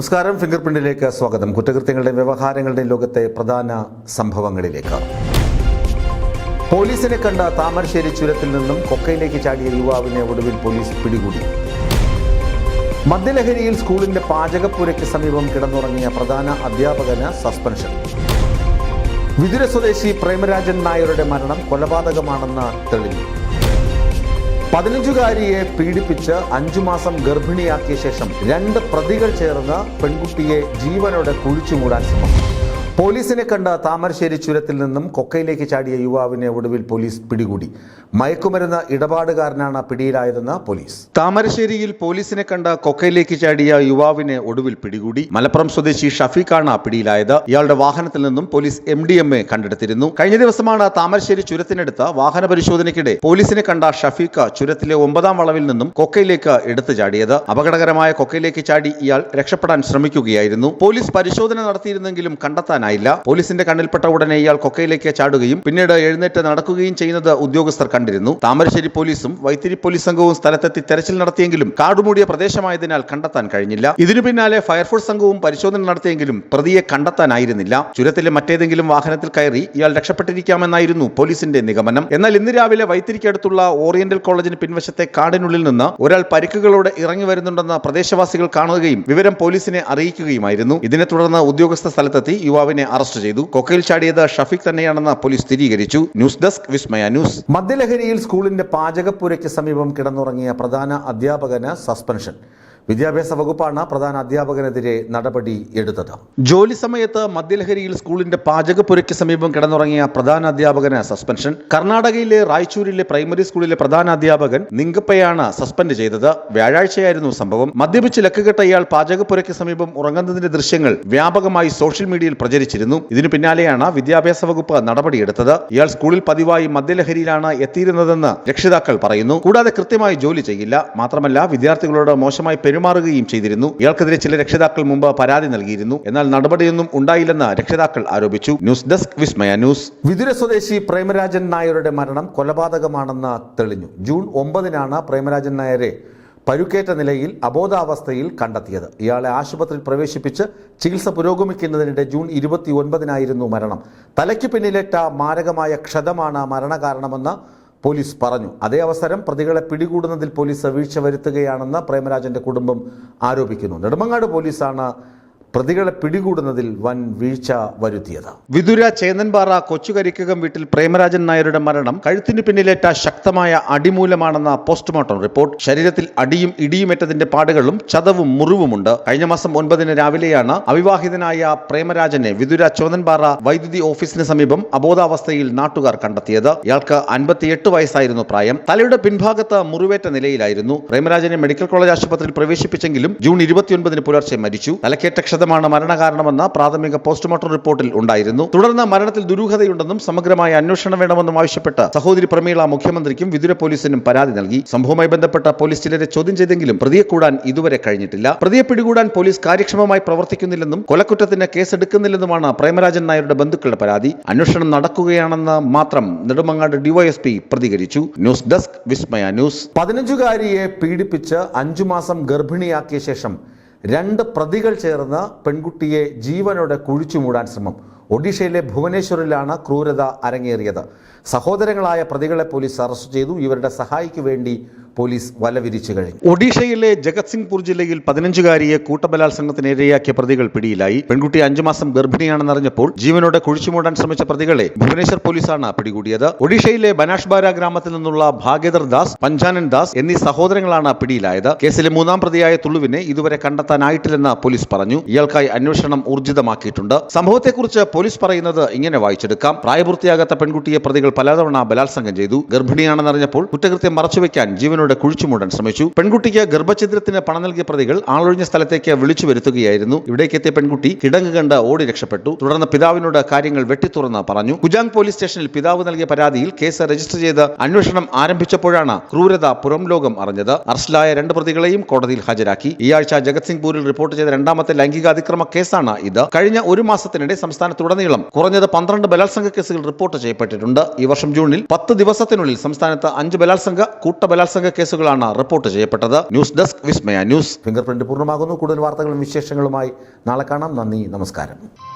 നമസ്കാരം. ഫിംഗർ പ്രിന്റിലേക്ക് സ്വാഗതം. കുറ്റകൃത്യങ്ങളുടെയും വ്യവഹാരങ്ങളുടെയും ലോകത്തെ പ്രധാന സംഭവങ്ങളിലേക്ക്. പോലീസിനെ കണ്ട താമരശ്ശേരി ചുരത്തിൽ നിന്നും കൊക്കയിലേക്ക് ചാടിയ യുവാവിനെ ഒടുവിൽ പോലീസ് പിടികൂടി. മദ്യലഹരിയിൽ സ്കൂളിന്റെ പാചകപ്പുരയ്ക്ക് സമീപം കിടന്നുറങ്ങിയ പ്രധാന അധ്യാപകന് സസ്പെൻഷൻ. വിതുര സ്വദേശി പ്രേമരാജൻ നായരുടെ മരണം കൊലപാതകമാണെന്ന് തെളിഞ്ഞു. 15-കാരിയെ പീഡിപ്പിച്ച് 5 മാസം ഗർഭിണിയാക്കിയ ശേഷം 2 പ്രതികൾ ചേർന്ന് പെൺകുട്ടിയെ ജീവനോടെ കുഴിച്ചുമൂടാൻ ശ്രമം. പോലീസിനെ കണ്ട താമരശ്ശേരി ചുരത്തിൽ നിന്നും കൊക്കയിലേക്ക് ചാടിയ യുവാവിനെ ഒടുവിൽ പോലീസ് പിടികൂടി. മയക്കുമരുന്ന് ഇടപാടുകാരനാണ് പിടിയിലായതെന്ന് പോലീസ്. താമരശ്ശേരിയിൽ പോലീസിനെ കണ്ട കൊക്കയിലേക്ക് ചാടിയ യുവാവിനെ ഒടുവിൽ പിടികൂടി. മലപ്പുറം സ്വദേശി ഷഫീഖാണ് പിടിയിലായത്. ഇയാളുടെ വാഹനത്തിൽ നിന്നും പോലീസ് MDMA കണ്ടെടുത്തിരുന്നു. കഴിഞ്ഞ ദിവസമാണ് താമരശ്ശേരി ചുരത്തിനടുത്ത് വാഹന പരിശോധനയ്ക്കിടെ പോലീസിനെ കണ്ട ഷഫീഖ് ചുരത്തിലെ 9-ാം വളവിൽ നിന്നും കൊക്കയിലേക്ക് എടുത്തു ചാടിയത്. അപകടകരമായ കൊക്കയിലേക്ക് ചാടി ഇയാൾ രക്ഷപ്പെടാൻ ശ്രമിക്കുകയായിരുന്നു. പോലീസ് പരിശോധന നടത്തിയിരുന്നെങ്കിലും കണ്ടെത്താൻ പോലീസിന്റെ കണ്ണിൽപ്പെട്ട ഉടനെ ഇയാൾ കൊക്കയിലേക്ക് ചാടുകയും പിന്നീട് എഴുന്നേറ്റ് നടക്കുകയും ചെയ്യുന്നത് ഉദ്യോഗസ്ഥർ കണ്ടിരുന്നു. താമരശ്ശേരി പോലീസും വൈത്തിരി പോലീസ് സംഘവും സ്ഥലത്തെത്തി തെരച്ചിൽ നടത്തിയെങ്കിലും കാടുമൂടിയ പ്രദേശമായതിനാൽ കണ്ടെത്താൻ കഴിഞ്ഞില്ല. ഇതിനു പിന്നാലെ ഫയർഫോഴ്സ് സംഘവും പരിശോധന നടത്തിയെങ്കിലും പ്രതിയെ കണ്ടെത്താനായിരുന്നില്ല. ചുരത്തിലെ മറ്റേതെങ്കിലും വാഹനത്തിൽ കയറി ഇയാൾ രക്ഷപ്പെട്ടിരിക്കാമെന്നായിരുന്നു പോലീസിന്റെ നിഗമനം. എന്നാൽ ഇന്ന് രാവിലെ വൈത്തിരിക്കടുത്തുള്ള ഓറിയന്റൽ കോളേജിന് പിൻവശത്തെ കാടിനുള്ളിൽ നിന്ന് ഒരാൾ പരിക്കുകളോടെ ഇറങ്ങി വരുന്നുണ്ടെന്ന് പ്രദേശവാസികൾ കാണുകയും വിവരം പോലീസിനെ അറിയിക്കുകയുമായിരുന്നു. ഇതിനെ തുടർന്ന് ഉദ്യോഗസ്ഥ സ്ഥലത്തെത്തി യുവാവിനെ അറസ്റ്റ് ചെയ്തു. കൊക്കയിൽ ചാടിയത് ഷഫീഖ് തന്നെയാണെന്ന് പോലീസ് സ്ഥിരീകരിച്ചു. ന്യൂസ് ഡെസ്ക് വിസ്മയ ന്യൂസ്. മദ്യലഹരിയിൽ സ്കൂളിന്റെ പാചകപ്പുരയ്ക്ക് സമീപം കിടന്നുറങ്ങിയ പ്രധാന അധ്യാപകന് സസ്പെൻഷൻ. വിദ്യാഭ്യാസ വകുപ്പാണ് പ്രധാന അധ്യാപകനെതിരെ നടപടി എടുത്തത്. ജോലി സമയത്ത് മദ്യലഹരിയിൽ സ്കൂളിന്റെ പാചകപ്പുരയ്ക്ക് സമീപം കിടന്നുറങ്ങിയ പ്രധാന അധ്യാപകന് സസ്പെൻഷൻ. കർണാടകയിലെ റായ്ചൂരിലെ പ്രൈമറി സ്കൂളിലെ പ്രധാന അധ്യാപകൻ നിങ്കപ്പയാണ് സസ്പെൻഡ് ചെയ്തത്. വ്യാഴാഴ്ചയായിരുന്നു സംഭവം. മദ്യപിച്ച് ലക്കുകെട്ട ഇയാൾ പാചകപ്പുരയ്ക്ക് സമീപം ഉറങ്ങുന്നതിന്റെ ദൃശ്യങ്ങൾ വ്യാപകമായി സോഷ്യൽ മീഡിയയിൽ പ്രചരിച്ചിരുന്നു. ഇതിനു പിന്നാലെയാണ് വിദ്യാഭ്യാസ വകുപ്പ് നടപടിയെടുത്തത്. ഇയാൾ സ്കൂളിൽ പതിവായി മദ്യലഹരിയിലാണ് എത്തിയിരുന്നതെന്ന് രക്ഷിതാക്കൾ പറയുന്നു. കൂടാതെ കൃത്യമായി ജോലി ചെയ്യില്ല. മാത്രമല്ല വിദ്യാർത്ഥികളോട് മോശമായി പെരുമാറുകയും ചെയ്തിരുന്നു. ഇയാൾക്കെതിരെ ചില രക്ഷിതാക്കൾ മുമ്പ് പരാതി നൽകിയിരുന്നു. എന്നാൽ നടപടിയൊന്നും ഉണ്ടായില്ലെന്ന് രക്ഷിതാക്കൾ ആരോപിച്ചു. ന്യൂസ് ഡെസ്ക് വിസ്മയ ന്യൂസ്. വിതുര സ്വദേശി പ്രേമരാജൻ നായരുടെ മരണം കൊലപാതകമാണെന്ന് തെളിഞ്ഞു. ജൂൺ 9-നാണ് പ്രേമരാജൻ നായരെ പരുക്കേറ്റ നിലയിൽ അബോധാവസ്ഥയിൽ കണ്ടെത്തിയത്. ഇയാളെ ആശുപത്രിയിൽ പ്രവേശിപ്പിച്ച് ചികിത്സ പുരോഗമിക്കുന്നതിനിടെ ജൂൺ 29-നായിരുന്നു മരണം. തലയ്ക്ക് പിന്നിലേറ്റ മാരകമായ ക്ഷതമാണ് മരണകാരണമെന്ന് പോലീസ് പറഞ്ഞു. അതേ അവസരം പ്രതികളെ പിടികൂടുന്നതിൽ പോലീസ് വീഴ്ച വരുത്തുകയാണെന്ന് പ്രേമരാജന്റെ കുടുംബം ആരോപിക്കുന്നു. നെടുമങ്ങാട് പോലീസാണ് പ്രതികളെ പിടികൂടുന്നതിൽ വൻ വീഴ്ച വരുത്തിയത്. വിതുര ചേന്നൻപാറ കൊച്ചുകരിക്കകം വീട്ടിൽ പ്രേമരാജൻ നായരുടെ മരണം കഴുത്തിന് പിന്നിലേറ്റ ശക്തമായ അടിമൂലമാണെന്ന പോസ്റ്റ്മോർട്ടം റിപ്പോർട്ട്. ശരീരത്തിൽ അടിയും ഇടിയുമേറ്റതിന്റെ പാടുകളും ചതവും മുറിവുമുണ്ട്. കഴിഞ്ഞ മാസം 9-ന് രാവിലെയാണ് അവിവാഹിതനായ പ്രേമരാജനെ വിതുര ചേന്നൻപാറ വൈദ്യുതി ഓഫീസിന് സമീപം അബോധാവസ്ഥയിൽ നാട്ടുകാർ കണ്ടെത്തിയത്. ഇയാൾക്ക് 58 വയസ്സായിരുന്നു പ്രായം. തലയുടെ പിൻഭാഗത്ത് മുറിവേറ്റ നിലയിലായിരുന്നു. പ്രേമരാജനെ മെഡിക്കൽ കോളേജ് ആശുപത്രിയിൽ പ്രവേശിപ്പിച്ചെങ്കിലും ജൂൺ 29-ന് പുലർച്ചെ മരിച്ചു. തലക്കേറ്റ ക്ഷതമാണ് മരണകാരണമെന്ന് പ്രാഥമിക പോസ്റ്റ്മോർട്ടം റിപ്പോർട്ടിൽ ഉണ്ടായിരുന്നു. തുടർന്ന് മരണത്തിൽ ദുരൂഹതയുണ്ടെന്നും സമഗ്രമായ അന്വേഷണം വേണമെന്നും ആവശ്യപ്പെട്ട് സഹോദരി പ്രമീള മുഖ്യമന്ത്രിക്കും വിതുര പോലീസിനും പരാതി നൽകി. സംഭവവുമായി ബന്ധപ്പെട്ട പോലീസ് ചിലരെ ചോദ്യം ചെയ്തെങ്കിലും പ്രതിയെ കൂടാൻ ഇതുവരെ കഴിഞ്ഞിട്ടില്ല. പ്രതിയെ പിടികൂടാൻ പോലീസ് കാര്യക്ഷമമായി പ്രവർത്തിക്കുന്നില്ലെന്നും കൊലക്കുറ്റത്തിന് കേസെടുക്കുന്നില്ലെന്നുമാണ് പ്രേമരാജൻ നായരുടെ ബന്ധുക്കളുടെ പരാതി. അന്വേഷണം നടക്കുകയാണെന്ന് മാത്രം നെടുമങ്ങാട് DYSP പ്രതികരിച്ചു. ന്യൂസ് ഡെസ്ക് വിസ്മയ ന്യൂസ്. 15-കാരിയെ പീഡിപ്പിച്ച് 5 മാസം ഗർഭിണിയാക്കിയ ശേഷം 2 പ്രതികൾ ചേർന്ന് പെൺകുട്ടിയെ ജീവനോടെ കുഴിച്ചുമൂടാൻ ശ്രമം. ഒഡീഷയിലെ ഭുവനേശ്വറിലാണ് ക്രൂരത അരങ്ങേറിയത്. സഹോദരങ്ങളായ പ്രതികളെ പോലീസ് അറസ്റ്റ് ചെയ്തു. ഇവരുടെ സഹായിക്കു വേണ്ടി പോലീസ് വലവിരിച്ചു കഴിഞ്ഞു. ഒഡീഷയിലെ ജഗത്സിംഗ്പൂർ ജില്ലയിൽ 15-കാരിയെ കൂട്ടബലാത്സംഗത്തിന് ഇരയാക്കിയ പ്രതികൾ പിടിയിലായി. പെൺകുട്ടി 5 മാസം ഗർഭിണിയാണെന്നറിഞ്ഞപ്പോൾ ജീവനോടെ കുഴിച്ചുമൂടാൻ ശ്രമിച്ച പ്രതികളെ ഭുവനേശ്വർ പോലീസാണ് പിടികൂടിയത്. ഒഡീഷയിലെ ബനാഷ്ബാര ഗ്രാമത്തിൽ നിന്നുള്ള ഭാഗ്യധർ ദാസ്, പഞ്ചാനൻ ദാസ് എന്നീ സഹോദരങ്ങളാണ് പിടിയിലായത്. കേസിലെ 3-ാം പ്രതിയായ തുളുവിനെ ഇതുവരെ കണ്ടെത്താനായിട്ടില്ലെന്ന് പോലീസ് പറഞ്ഞു. ഇയാൾക്കായി അന്വേഷണം ഊർജിതമാക്കിയിട്ടുണ്ട്. സംഭവത്തെക്കുറിച്ച് പോലീസ് പറയുന്നത് ഇങ്ങനെ വായിച്ചെടുക്കാം. പ്രായപൂർത്തിയാകാത്ത പെൺകുട്ടിയെ പ്രതികൾ പലതവണ ബലാത്സംഗം ചെയ്തു. ഗർഭിണിയാണെന്നറിഞ്ഞപ്പോൾ കുറ്റകൃത്യം മറച്ചുവെക്കാൻ ജീവനോടെ കുഴിച്ചുമൂടാൻ ശ്രമിച്ചു. പെൺകുട്ടിക്ക് ഗർഭഛിദ്രത്തിന് പണം നൽകിയ പ്രതികൾ ആളൊഴിഞ്ഞ സ്ഥലത്തേക്ക് വിളിച്ചു വരുത്തുകയായിരുന്നു. ഇവിടേക്ക് എത്തിയ പെൺകുട്ടി കിടങ്ങ് കണ്ട് ഓടി രക്ഷപ്പെട്ടു. തുടർന്ന് പിതാവിനോട് കാര്യങ്ങൾ വെട്ടിത്തുറന്ന് പറഞ്ഞു. കുജാങ് പോലീസ് സ്റ്റേഷനിൽ പിതാവ് നൽകിയ പരാതിയിൽ കേസ് രജിസ്റ്റർ ചെയ്ത് അന്വേഷണം ആരംഭിച്ചപ്പോഴാണ് ക്രൂരത പുറം ലോകം അറിഞ്ഞത്. അറസ്റ്റിലായ 2 പ്രതികളെയും കോടതിയിൽ ഹാജരാക്കി. ഈ ആഴ്ച ജഗത്സിംഗ്പൂരിൽ റിപ്പോർട്ട് ചെയ്ത 2ാമത്തെ ലൈംഗിക അതിക്രമ കേസാണ് ഇത്. കഴിഞ്ഞ 1 മാസത്തിനിടെ സംസ്ഥാനത്തുടനീളം കുറഞ്ഞത് 12 ബലാത്സംഗ കേസുകൾ റിപ്പോർട്ട് ചെയ്യപ്പെട്ടിട്ടുണ്ട്. ഈ വർഷം ജൂണിൽ 10 ദിവസത്തിനുള്ളിൽ സംസ്ഥാനത്ത് 5 ബലാത്സംഗ, കൂട്ടബലാത്സംഗ കേസുകളാണ് റിപ്പോർട്ട് ചെയ്യപ്പെട്ടത്. ന്യൂസ് ഡെസ്ക് വിസ്മയ ന്യൂസ്. ഫിംഗർ പ്രിന്റ് പൂർണ്ണമാകുന്നു. കൂടുതൽ വാർത്തകളും വിശേഷങ്ങളുമായി നാളെ കാണാം. നന്ദി, നമസ്കാരം.